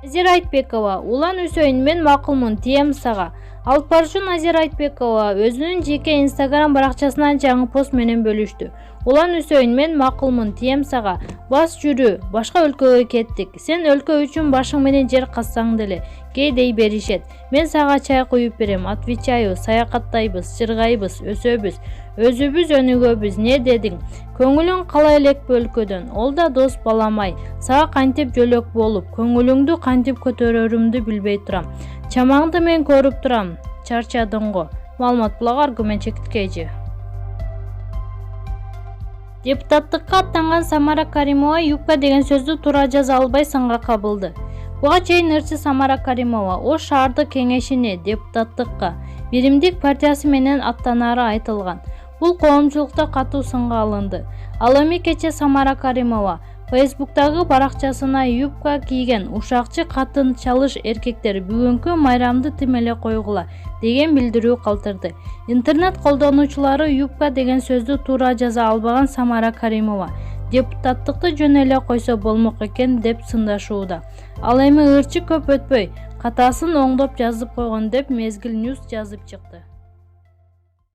Назира Айтбекова, Улан Үсөйүн мен макулмун тием сага. Алып баруучу Назира Айтбекова өзүнүн жеке Instagram баракчасынан жаңы пост менен бөлүштү. Улан Үсөйүн мен макулмун тием сага. Бас жүрү, башка өлкөгө кеттик. Сен өлкө үчүн башың менен жер казсаң деле кей дей беришет. Мен сага чай куюп берем, отвечаю, саякаттайбыз, чыргайбыз, өсөбүз, өзүбүз өнүгөбүз. Не дедиң? Көңүлүң калай элекпи өлкөдөн? Ол да дос баламай. Сага кантип жөлөк болуп, көңүлүңдү кантип көтөрөрүмдү билбей турам. Чамаңды мен көрүп турам. Чарчадың го. Маалымат булага аргумент чекиткейжи. Депутаттыкка аттанган Самара Каримова юбка деген сөздү туура жаза албай санга кабылды. Буга чейин ырчы Самара Каримова Ош шаардык кеңешине депутаттыкка Биримдик партиясы менен аттанаары айтылган. Бул коомчулукта катуу сынга алынды. Ал эми кечээ Самара Каримова Фейсбуктагы баракчасына юбка кийген ушакчы катын чалыш эркектер бүгүнкү майрамды тим эле койгула деген билдирүү калтырды. Интернет колдонуучулары юбка деген сөздү туура жаза албаган Самара Каримова депутаттыкты жөн эле койсо болмок экен деп сындашууда. Ал эми ырчы көп өтпөй катасын оңдоп жазып койгон деп Мезгил Ньюс жазып чыкты.